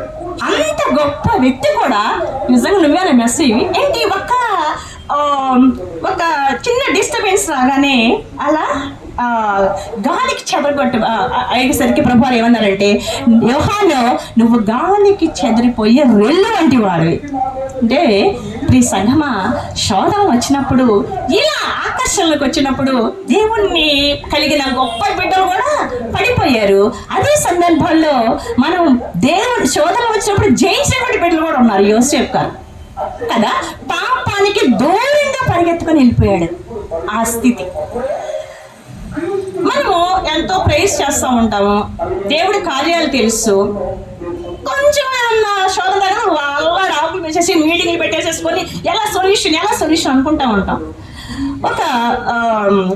అంత గొప్ప వ్యక్తి కూడా నిజంగా నువ్వే నా మెస్సయ్యవి ఏంటి? ఒక చిన్న డిస్టర్బెన్స్ రాగానే అలా గాలికి చెదరగొట్టు అయ్యేసరికి ప్రభువారు ఏమన్నారంటే, యోహాను నువ్వు గాలికి చెదిరిపోయే రెల్లు వంటి వాడివి. అంటే ప్రియ సంఘమా, శోధన వచ్చినప్పుడు, ఇలా ఆకర్షణలకు వచ్చినప్పుడు దేవుణ్ణి కలిగిన గొప్ప బిడ్డలు కూడా పడిపోయారు. అదే సందర్భంలో మనం దేవుడు శోధన వచ్చినప్పుడు జయించినటువంటి బిడ్డలు కూడా ఉన్నారు. యోసేపు గారు కదా, పాపానికి దూరంగా పరిగెత్తుకొని వెళ్ళిపోయాడు. ఆ స్థితి మనము ఎంతో ప్రేస్ చేస్తూ ఉంటాము, దేవుడి కార్యాలు తెలుసు. కొంచెం ఏమన్నా శోధన దగ్గర వాళ్ళ ఆకులు వేసేసి మీటింగ్లు పెట్టేసేసుకొని ఎలా సొల్యూషన్ అనుకుంటా ఉంటాం. ఒక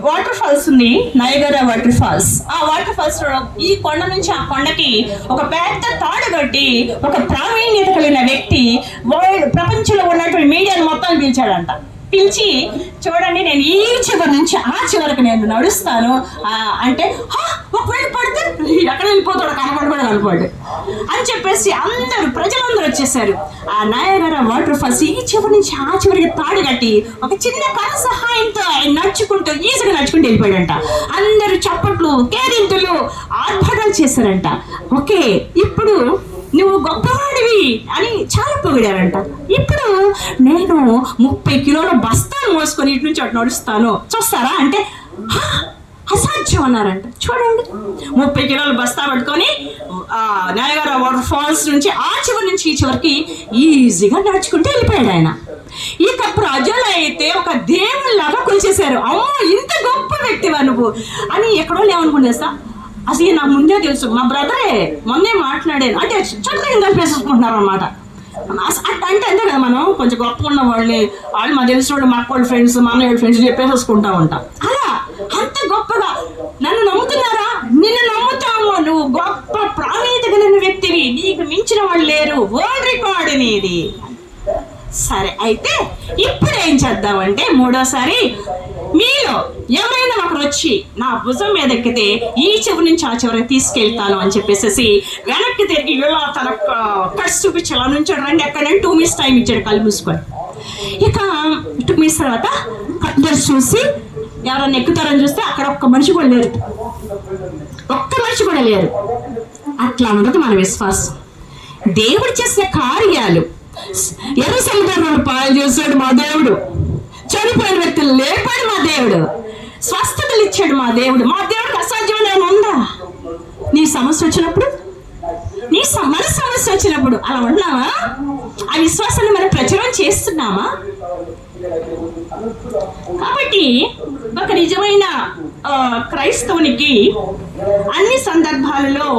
వాటర్ ఫాల్స్ ఉంది, నయగరా వాటర్ ఫాల్స్. ఆ వాటర్ ఫాల్స్ ఈ కొండ నుంచి ఆ కొండకి ఒక పెద్ద తాడు కట్టి ఒక ప్రావీణ్యత కలిగిన వ్యక్తి ప్రపంచంలో ఉన్నటువంటి మీడియాను మొత్తం పిలిచాడంట. పిలిచి, చూడండి నేను ఈ చివరి నుంచి ఆ చివరికి నేను నడుస్తాను అంటే, ఒకవేళ పడితే ఎక్కడ వెళ్ళిపోతాడు, కనపడు అని చెప్పేసి ప్రజలందరూ వచ్చేసారు. ఆ నయగరా వాటర్ ఫాల్స్ ఈ చివరి నుంచి ఆ చివరికి తాడు కట్టి ఒక చిన్న కథ సహాయంతో ఆయన ఈజీగా నడుచుకుంటూ వెళ్ళిపోయాడంట. అందరూ చప్పట్లు, కేరింతలు, ఆర్భాటాలు చేశారంట. ఓకే, ఇప్పుడు నువ్వు గొప్పవాడివి అని చాలా పొగిడారంట. ఇప్పుడు నేను 30 కిలోల బస్తాను మోసుకొని ఇటు నుంచి అటు నడుస్తాను, చూస్తారా అంటే అసాధ్యం అన్నారంట. చూడండి, 30 కిలోల బస్తా పట్టుకొని నయగరా వాటర్ ఫాల్స్ నుంచి ఆ చివరి నుంచి ఈ చివరికి ఈజీగా నడుచుకుంటూ వెళ్ళిపోయాడు ఆయన. ఇక ప్రజలు అయితే ఒక దేవుళ్ళలాగా కొలిచేశారు. అమ్మో, ఇంత గొప్ప వ్యక్తివా నువ్వు అని. ఎక్కడో ఏమనుకునేస్తా, అసలు నాకు ముందే తెలుసు, మా బ్రదరే మొన్నే మాట్లాడాను అంటే చక్కగా కలిపేసుకుంటున్నారు అనమాట. అంటే అంతే కదా, మనం కొంచెం గొప్పగా ఉన్న వాళ్ళు మా తెలిసిన వాళ్ళు, మా అక్క ఫ్రెండ్స్, మా అన్నయ్య ఫ్రెండ్స్ చెప్పేసేసుకుంటా ఉంటాం. అలా అంత గొప్పగా నన్ను నమ్ముతున్నారా? నిన్ను నమ్ముతాము, నువ్వు గొప్ప ప్రాణీయత కలిగిన వ్యక్తివి, నీకు మించిన వాళ్ళు లేరు, వరల్డ్ రికార్డ్ అనేది. సరే, అయితే ఇప్పుడు ఏం చేద్దామంటే, మూడోసారి మీలో ఎవరైనా ఒకరు వచ్చి నా భుజం మీద ఎక్కితే ఈ చివరి నుంచి ఆ చివరికి తీసుకెళ్తాను అని చెప్పేసి వెనక్కి తిరిగి ఇలా తన కట్స్ చూపించి అలా నుంచాడు. రండి ఎక్కడంటే 2 minutes టైం ఇచ్చాడు కళ్ళు మూసుకొని. ఇక 2 minutes తర్వాత అందరు చూసి ఎవరైనా ఎక్కుతారని చూస్తే అక్కడ ఒక్క మనిషి కూడా లేరు, అట్లా ఉండదు మన విశ్వాసం. దేవుడు చేసిన కార్యాలు, ఎర్ర సముద్రాన్ని పాలు చేశాడు మా దేవుడు, చనిపోయిన వ్యక్తులు లేపాడు మా దేవుడు, స్వస్థతలు ఇచ్చాడు మా దేవుడు. మా దేవుడికి అసాధ్యమైన ఉందా? నీ సమస్య వచ్చినప్పుడు, మన సమస్య వచ్చినప్పుడు అలా ఉన్నామా? ఆ విశ్వాసాన్ని మనం ప్రచారం చేస్తున్నామా? కాబట్టి ఒక నిజమైన క్రైస్తవునికి అన్ని సందర్భాలలో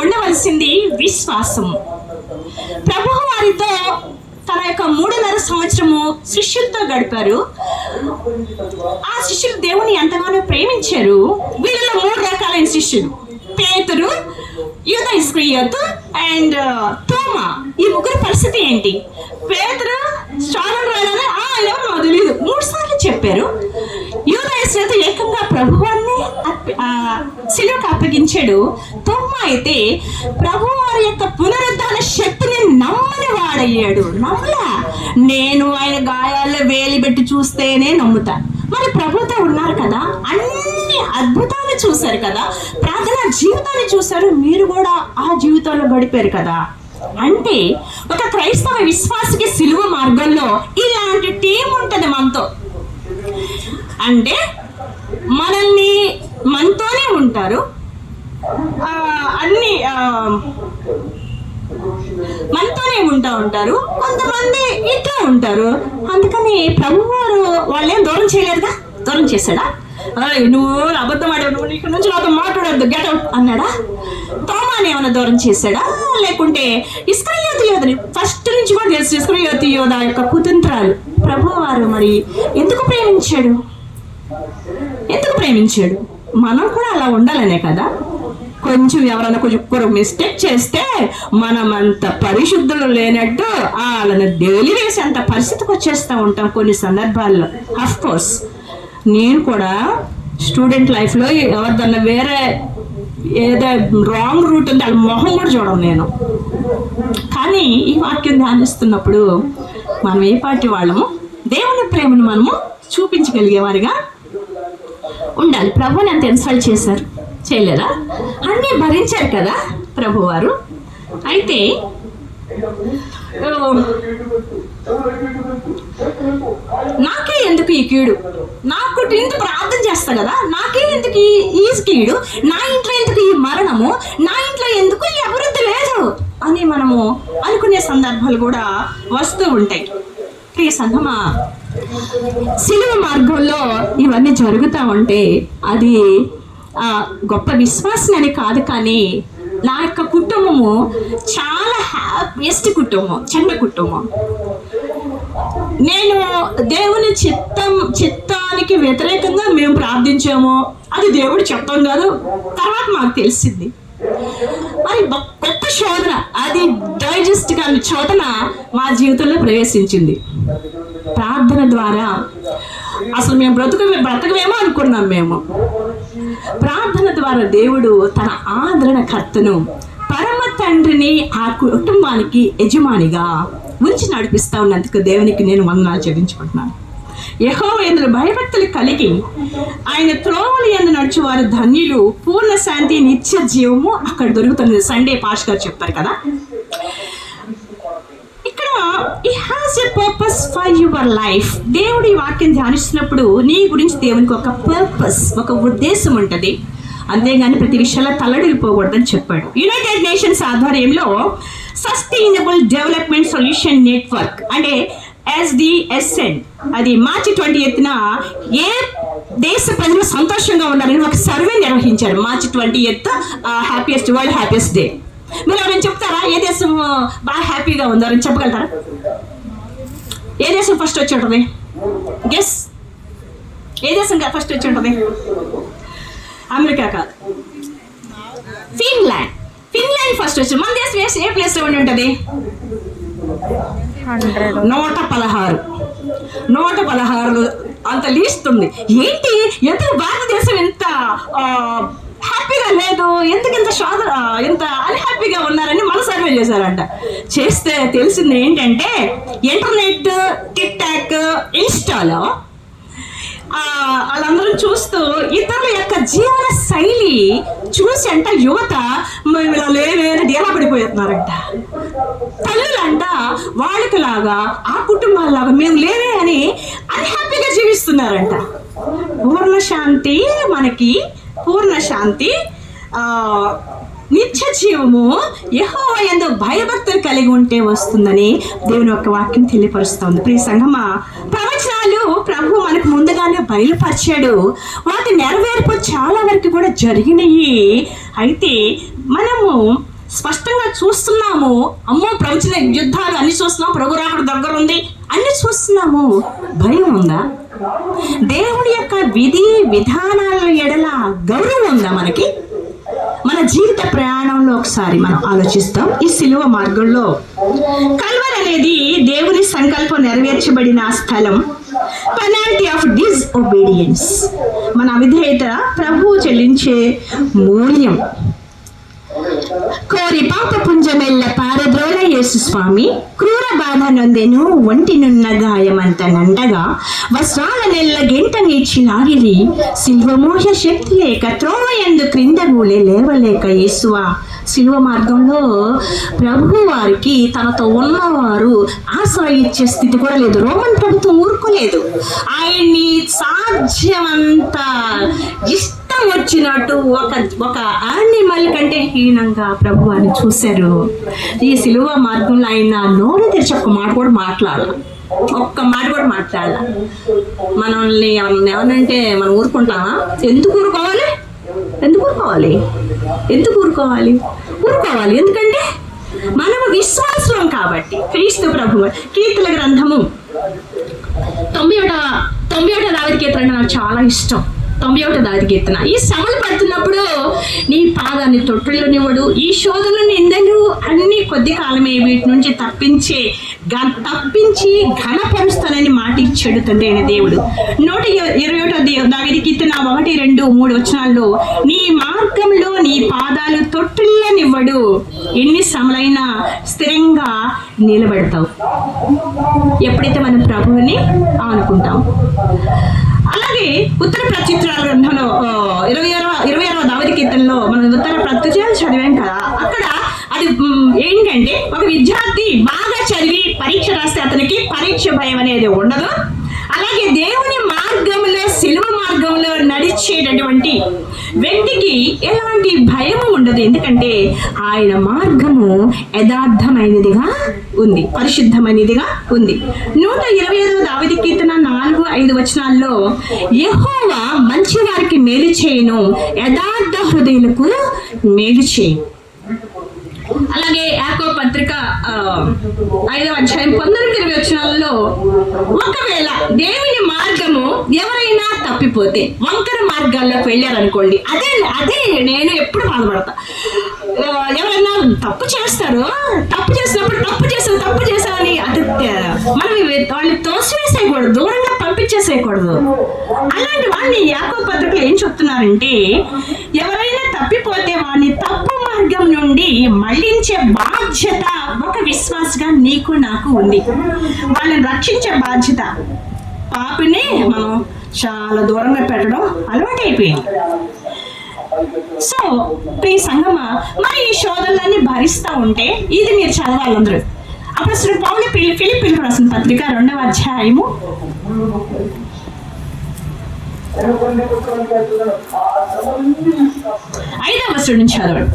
ఉండవలసింది విశ్వాసం. ప్రభువు వారితో తన యొక్క 3.5 సంవత్సరము శిష్యులతో గడిపారు. ఆ శిష్యులు దేవుని ఎంతగానో ప్రేమించారు. వీళ్ళలో 3 రకాలైన శిష్యులు, పేతురు, యూదా ఇస్కరియోతు అండ్ తోమా. ఈ ముగ్గురు పరిస్థితి ఏంటి? పేతురు స్నానం రాగానే ఎవరు నాకు తెలియదు 3 సార్లు చెప్పారు. యూదా ఇస్కరియోతు ఏకంగా ప్రభువాన్ని శిలువకు అప్పగించాడు. తోమా అయితే ప్రభువారి యొక్క పునరుద్ధాన శక్తిని నమ్మని వాడయ్యాడు. నమ్మలా, నేను ఆయన గాయాల్లో వేలి పెట్టి చూస్తేనే నమ్ముతా. మరి ప్రభుతో ఉన్నారు కదా, అన్ని అద్భుతాలు చూశారు కదా, ప్రార్థన జీవితాన్ని చూశారు, మీరు కూడా ఆ జీవితంలో గడిపారు కదా. అంటే ఒక క్రైస్తవ విశ్వాసకి సిలువ మార్గంలో ఇలాంటి టీం ఉంటుంది మనతో. అంటే మనతోనే ఉంటారు, అన్ని మనతోనే ఉంటారు. కొంతమంది ఇట్లా ఉంటారు. అందుకని ప్రభువారు వాళ్ళేం దూరం చేయలేదుగా. దూరం చేశాడా? నువ్వు అబద్ధం ఆడావు, నువ్వు ఇక్కడ నుంచి నాతో మాట్లాడద్దు, గెట్ అవుట్ అన్నాడా? తోమాని ఏమైనా దూరం చేశాడా? లేకుంటే ఇస్కరియోతు యోధని ఫస్ట్ నుంచి కూడా తెలుసు, ఇస్కరియోతు యోధ యొక్క కుతంత్రాలు. ప్రభువారు మరి ఎందుకు ప్రేమించాడు? మనం కూడా అలా ఉండాలనే కదా. కొంచెం ఎవరైనా కొంచెం మిస్టేక్ చేస్తే మనం అంత పరిశుద్ధులు లేనట్టు వాళ్ళని డైలీ వేసేంత పరిస్థితికి వచ్చేస్తూ ఉంటాం కొన్ని సందర్భాల్లో. అఫ్ కోర్స్ నేను కూడా స్టూడెంట్ లైఫ్లో ఎవరిదన్నా వేరే ఏదో రాంగ్ రూట్ ఉంది వాళ్ళ మొహం కూడా చూడడం నేను. కానీ ఈ వాక్యం ధ్యానిస్తున్నప్పుడు మనం ఏ పార్టీ వాళ్ళము, దేవుని ప్రేమను మనము చూపించగలిగేవారిగా ఉండాలి. ప్రభుని అంత ఇన్సల్ట్ చేశారు, చేయలేదా? అన్నీ భరించారు కదా ప్రభువారు. అయితే నాకే ఎందుకు ఈ కీడు, నాకు ఇంత ప్రార్థన చేస్తా కదా, నాకే ఎందుకు ఈ కీడు, నా ఇంట్లో ఎందుకు ఈ మరణము, నా ఇంట్లో ఎందుకు ఈ అభివృద్ధి లేదు అని మనము అనుకునే సందర్భాలు కూడా వస్తూ ఉంటాయి. ప్రియ సంఘమా, సిలువ మార్గంలో ఇవన్నీ జరుగుతూ ఉంటే అది గొప్ప విశ్వాసం అని కాదు, కానీ నా యొక్క కుటుంబము చాలా హ్యాపీయెస్ట్ కుటుంబం, చిన్న కుటుంబం. నేను దేవుని చిత్తానికి వ్యతిరేకంగా మేము ప్రార్థించాము, అది దేవుడి చిత్తం కాదు తర్వాత మాకు తెలిసింది. మరి గొప్ప శోధన, అది డైజెస్ట్ కాని శోధన మా జీవితంలో ప్రవేశించింది. ప్రార్థన ద్వారా అసలు మేము బ్రతకమేమో అనుకున్నాం. మేము ప్రార్థన ద్వారా దేవుడు తన ఆదరణకర్తను, పరమ తండ్రిని ఆ కుటుంబానికి యజమానిగా ఉంచి నడిపిస్తా ఉన్నందుకు దేవునికి నేను వందనాలు చెల్లించుకుంటున్నాను. యెహోవా యందు భయభక్తులు కలిగి ఆయన త్రోవలు యందు నడిచేవారు ధన్యులు, పూర్ణ శాంతి నిత్య జీవము అక్కడ దొరుకుతుంది. సండే పాష్ గారు చెప్పారు కదా. ఇక్కడ ఈ has a purpose for your life. దేవుడి వాక్యం ధ్యానిస్తున్నప్పుడు నీ గురించి దేవునికి ఒక పర్పస్, ఒక ఉద్దేశం ఉంటుంది. అంతేగాని ప్రతి విషయంలో తల్లడిల్లిపోకూడదని చెప్పాడు. యునైటెడ్ నేషన్స్ ఆధ్వర్యంలో సస్టైనబుల్ డెవలప్మెంట్ సొల్యూషన్ నెట్వర్క్ అంటే SDSN అది మార్చి 20న ఏ దేశ ప్రజలు సంతోషంగా ఉండాలని ఒక సర్వే నిర్వహించారు. మార్చి 20th happiest world happiest day. మీరు ఎవరైనా చెప్తారా ఏ దేశం బాగా హ్యాపీగా ఉందో అని చెప్పగలుగుతారా? ఏ దేశం ఫస్ట్ వచ్చి ఉంటుంది? గెస్. ఏ దేశం ఫస్ట్ వచ్చి ఉంటుంది? అమెరికా కాదు, ఫిన్లాండ్. ఫిన్లాండ్ ఫస్ట్ వచ్చి. మన దేశం ఏ ప్లేస్లో ఉండి ఉంటుంది? 116 అంత లీస్ట్ ఉంది. ఏంటి ఎందుకు భారతదేశం ఎంత హ్యాపీగా లేదు, ఎందుకు ఇంత అన్హ్యాపీగా ఉన్నారని మన సర్వే చేశారంట. చేస్తే తెలిసింది ఏంటంటే ఇంటర్నెట్, టిక్ టాక్, ఇన్స్టాలో వాళ్ళందరూ చూస్తూ ఇతరుల యొక్క జీవన శైలి చూసి అంట యువత మేము ఇలా లేవే అని డేలా పడిపోతున్నారంట. తల్లులంట వాళ్ళకి లాగా ఆ కుటుంబాలలాగా మేము లేవే అని అన్హ్యాపీగా జీవిస్తున్నారంట. పూర్ణ శాంతి, మనకి పూర్ణ శాంతి, నిత్య జీవము యెహోవా యందు భయభక్తులు కలిగి ఉంటే వస్తుందని దేవుని యొక్క వాక్యం తెలియపరుస్తోంది. ప్రియ సంఘమా, ప్రవచనాలు ప్రభు మనకు ముందుగానే బయలుపరిచాడు. వాటి నెరవేర్పు చాలా వరకు కూడా జరిగినాయి. అయితే మనము స్పష్టంగా చూస్తున్నాము. అమ్మో ప్రవచన యుద్ధాలు అన్ని చూస్తున్నాం, ప్రభు రాకడ దగ్గర ఉంది అన్ని చూస్తున్నాము. భయం ఉందా? దేవుడి యొక్క విధి విధానాల ఎడల గౌరవం ఉందా మనకి? మన జీవిత ప్రయాణంలో ఒకసారి మనం ఆలోచిస్తాం. ఈ సిలువ మార్గంలో కల్వరి అనేది దేవుని సంకల్పం నెరవేర్చబడిన స్థలం. పెనాల్టీ ఆఫ్ డిస్ఒబీడియన్స్, మన అవిధేయత ప్రభువు చెల్లించే మూల్యం. కోరి పాప పుంజమెల్ల పారద్రోల యేసు స్వామి క్రూర బాధ నొందెను ఒంటినున్న గాయమంత నండగా వస్త్రాల నెల్ల గెంట నీచి లాగిరి సిల్వమోహ శక్తి లేక త్రోవయందు క్రింద గూలే లేవలేక యేసువా. శిలువ మార్గంలో ప్రభు వారికి తనతో ఉన్నవారు ఆశ్రయించే స్థితి కూడా లేదు. రోమన్ ప్రభుత్వం ఊరుకోలేదు. ఆయన్ని సాధ్యమంత ఇష్టం వచ్చినట్టు ఒక యానిమల్ కంటే హీనంగా ప్రభు వారిని చూశారు. ఈ శిలువ మార్గంలో ఆయన నోరు తెరిచి ఒక్క మాట కూడా మాట్లాడాలి. మనల్ని ఏమనంటే మనం ఊరుకుంటామా? ఎందుకు ఊరుకోవాలి? ఎందుకంటే మనము విశ్వాసం కాబట్టి. క్రీస్తు ప్రభు కీర్తన గ్రంథము 91వ దావీదు కీర్తన నాకు చాలా ఇష్టం. 91వ దావీదు కీర్తన. ఈ శ్రమలు పడుతున్నప్పుడు నీ పాదాన్ని తొట్టులోనివ్వడు, ఈ శోధన నిందలు అన్ని కొద్ది కాలమే, వీటి నుంచి తప్పించి ఘనపరుస్తానని మాట ఇచ్చాడు తండ్రి అయిన దేవుడు. 121వ దావీదు కీర్తన 1, 2, 3 వచనాల్లో నీ మార్గంలో నీ పాదాలు తొట్టులోనివ్వడు, ఎన్ని శ్రమలైనా స్థిరంగా నిలబెడతావు ఎప్పుడైతే మనం ప్రభువుని ఆనుకుంటాం. అలాగే ఉత్తర ప్రత్యుత్తరాల గ్రంథంలో 26వ దావీదు కీర్తనలో మనం ఉత్తర ప్రత్యుత్తరాలు చదివాం కదా. అక్కడ అది ఏంటంటే ఒక విద్యార్థి బాగా చదివి పరీక్ష రాస్తే అతనికి పరీక్ష భయం అనేది ఉండదు. అలాగే దేవుని మార్గంలో శిలువ మార్గంలో నడిచేటటువంటి వ్యక్తికి ఎలాంటి భయము ఉండదు. ఎందుకంటే ఆయన మార్గము యథార్థమైనదిగా ఉంది, పరిశుద్ధమైనదిగా ఉంది. 125వ దావీదు కీర్తన 4, 5 వచనాల్లో యెహోవా మంచి వారికి మేలు చేయను, యథార్థ హృదయులకు మేలు చేయను. అలాగే యాకోబు పత్రిక 5వ అధ్యాయం 19-20 వచనాల్లో ఒకవేళ దేవుని మార్గము ఎవరైనా తప్పిపోతే వంకర మార్గాల్లోకి వెళ్ళారనుకోండి, అదే నేను ఎప్పుడు బాధపడతా. ఎవరైనా తప్పు చేస్తారో, తప్పు చేసినప్పుడు తప్పు చేసామని అది మనం వాళ్ళని తోసివేసేయకూడదు, దూరంగా పంపించేసేయకూడదు. అలాంటి వాళ్ళని యాకోబు పత్రికలో ఏం చెప్తున్నారంటే, ఎవరైనా తప్పిపోతే వాడిని తప్పు మార్గం నుండి మళ్ళించే బాధ్యత ఒక విశ్వాసగా నీకు నాకు ఉంది. వాళ్ళని రక్షించే బాధ్యత. పాపిని మనం చాలా దూరంగా పెట్టడం అలవాటైపోయింది. సో ప్రియ సంగమా, మరి ఈ శోధనలన్నీ భరిస్తూ ఉంటే ఇది మీరు చదవాలి అందరూ. అప్పుడు పౌలు ఫిలిప్పీయులకు రాసిన పత్రిక 2వ అధ్యాయము 5వ వచనం నుంచి చదవండి.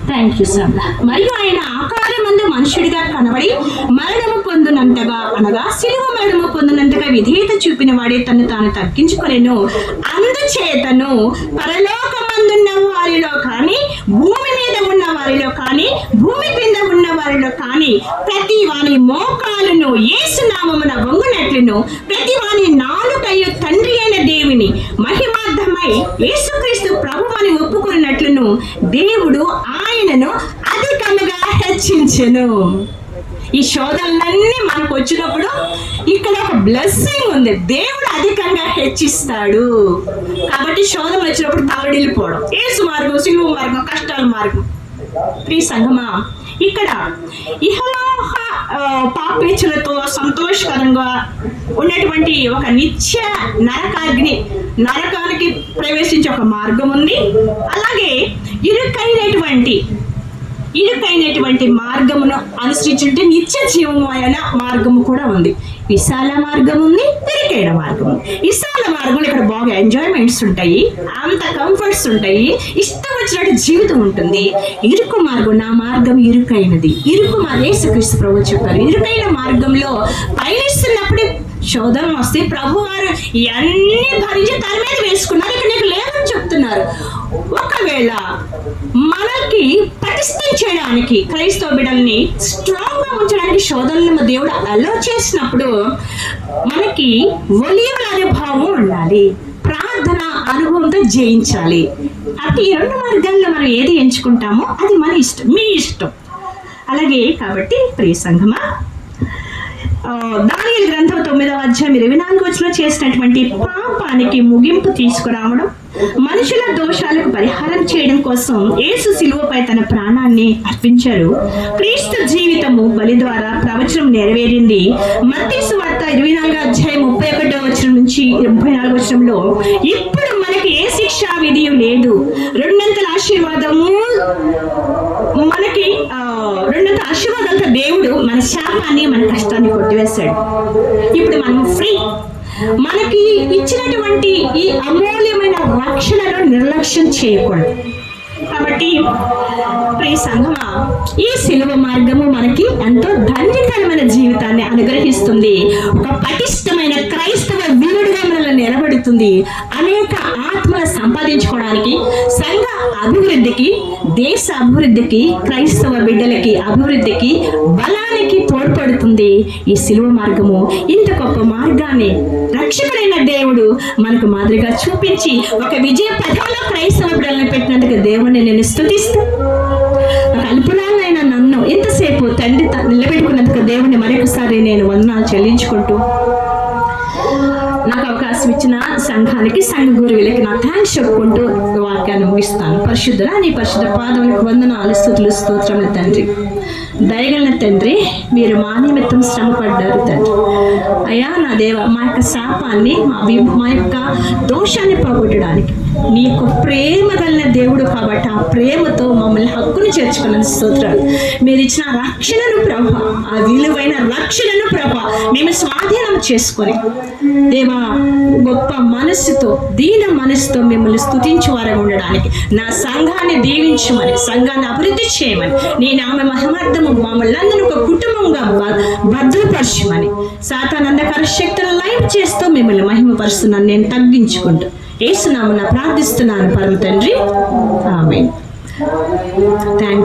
Thank you sir. మరియు ఆయన ఆకారమందు మనుషుడిగా కనబడి మరణము పొందినంతగా, అనగా శిలువ మరణము పొందినంతగా విధేయత చూపిన వాడే తను తాను తగ్గించుకొనెను. అందుచేతను పరలోకమందున్న వారిలో కానీ, భూమి మీద ఉన్న వారిలో కానీ, భూమి కింద ఉన్న వారిలో కానీ ప్రతి వాని మోకాలును యేసు నామమున వంగునట్లును, ప్రతి వాని నాలుకయు తండ్రి అయిన దేవుని మహిమార్థమై యేసుక్రీస్తు ప్రభువని ఒప్పుకున్నట్లును దేవుడు ఆయనను అధికముగా హెచ్చించెను. ఈ శోధనలన్నీ మనకు వచ్చినప్పుడు ఇక్కడ ఒక బ్లెస్సింగ్ ఉంది. దేవుడు అధికంగా హెచ్చిస్తాడు. కాబట్టి శోధనలు వచ్చినప్పుడు తలడిల్లిపోవడం, యేసు మార్గం, శిలువ మార్గం, కష్టాల మార్గం. ప్రియ సంగమా, ఇక్కడ ఇహలోక పాపేచ్ఛలతో సంతోషకరంగా ఉన్నటువంటి ఒక నిత్య నరకానికి ప్రవేశించే ఒక మార్గం ఉంది. అలాగే ఇరుకైనటువంటి మార్గమును అనుసరించుంటే నిత్య జీవమైన మార్గము కూడా ఉంది. విశాల మార్గం ఉంది, ఇరుకైన మార్గం ఉంది. విశాల మార్గంలో ఇక్కడ బాగా ఎంజాయ్మెంట్స్ ఉంటాయి, అంత కంఫర్ట్స్ ఉంటాయి, ఇష్టం వచ్చినట్టు జీవితం ఉంటుంది. ఇరుకు మార్గం, నా మార్గం ఇరుకైనది. యేసుక్రీస్తు ప్రభువు చెప్పారు, ఇరుకైన మార్గంలో పయనిస్తున్నప్పుడే శోధన వస్తే ప్రభు వారు ఇవన్నీ భరించి తన మీద వేసుకున్నారు. ఇక్కడ నీకు లేదని చెప్తున్నారు. ఒకవేళ మనకి పటిష్టం చేయడానికి, క్రైస్తవ బిడ్డల్ని స్ట్రాంగ్ గా ఉంచడానికి శోధనలను దేవుడు అలో చేసినప్పుడు మనకి ఒలీవల అనుభవం ఉండాలి, ప్రార్థన అనుభవంతో జయించాలి. అంటే ఈ రెండు మార్గాల్లో మనం ఏది ఎంచుకుంటామో అది మన ఇష్టం, మీ ఇష్టం. అలాగే కాబట్టి ప్రియ సంఘమా, దానియేలు గ్రంథం 9వ అధ్యాయం 24వ వచనంలో చేసినటువంటి పాపానికి ముగింపు తీసుకురావడం, మనుషుల దోషాలకు పరిహారం చేయడం కోసం యేసు శిలువపై తన ప్రాణాన్ని అర్పించారు. క్రీస్తు జీవితము బలి ద్వారా ప్రవచనం నెరవేరింది. మత్తయి సువార్త 24వ అధ్యాయం 31వ వచనం నుంచి 34వ వచనంలో ఇప్పుడు మనకి ఏ శిక్షా విధి లేదు, రెండంతల ఆశీర్వాదము మనకి రెండంతల ఆశీర్వాదంతో దేవుడు మన శాపాన్ని, మన కష్టాన్ని కొట్టివేశాడు. ఇప్పుడు మనం ఫ్రీ. మనకి ఇచ్చినటువంటి ఈ అమూల్యమైన రక్షణను నిర్లక్ష్యం చేయకూడదు. కాబట్టి ప్రియ సంఘమా, ఈ శిలువ మార్గము మనకి ఎంతో ధన్యకరమైన జీవితాన్ని అనుగ్రహిస్తుంది. ఒక పటిష్టమైన క్రైస్తవ వీరుడుగా మనల్ని నిలబెడుతుంది. అనేక ఆత్మలు సంపాదించుకోవడానికి, సంఘ అభివృద్ధికి, దేశ అభివృద్ధికి, క్రైస్తవ బిడ్డలకి అభివృద్ధికి, బలానికి తోడ్పడుతుంది ఈ శిలువ మార్గము. ఇంత గొప్ప మార్గాన్ని రక్షకుడైన దేవుడు మనకు మాదిరిగా చూపించి ఒక విజయ పథంలో క్రైస్తవ బిడ్డలను పెట్టినందుకు దేవుడిని నేను స్తుతిస్తూ, అల్పురాలైన నన్ను ఎంతసేపు తండ్రి నిలబెట్టుకున్నందుకు దేవుడిని మరొకసారి నేను వందనాలు చెల్లించుకుంటూ, నాకు అవకాశం ఇచ్చిన సంఘానికి, సంఘ గురువులకి నా థ్యాంక్స్ చెప్పుకుంటూ వాక్యాన్ని ముగిస్తాను. పరిశుద్ధుడా, నీ పరిశుద్ధ పాదములకు వందనాలు, స్తుతులు, స్తోత్రములు తండ్రి. దయగలిగిన తండ్రి, మీరు మా నిమిత్తం శ్రమ పడ్డారు తండ్రి. అయ్యా నా దేవ, మా యొక్క శాపాన్ని, మా యొక్క దోషాన్ని పోగొట్టడానికి నీ యొక్క ప్రేమ కలిగిన దేవుడు కాబట్టి ఆ ప్రేమతో మమ్మల్ని హక్కును చేర్చుకున్న స్తోత్రాలు. మీరు ఇచ్చిన రక్షణను ప్రభ, ఆ విలువైన రక్షణను ప్రభ మేము స్వాధీనం చేసుకొని దేవా గొప్ప మనస్సుతో, దీన మనస్సుతో మిమ్మల్ని స్తుతించువారగా ఉండడానికి, నా సంఘాన్ని దీవించమని, సంఘాన్ని అభివృద్ధి చేయమని, నీ నామ మహిమార్థము మమ్మల్ని అందరూ ఒక కుటుంబంగా భద్రపరచమని, సాతాను అంధకార శక్తులను లైవ్ చేస్తూ మిమ్మల్ని మహిమపరుస్తున్నాను. నేను తగ్గించుకుంటూ యేసు నామమున ప్రార్థిస్తున్నాను పరమ తండ్రి, ఆమేన్. థ్యాంక్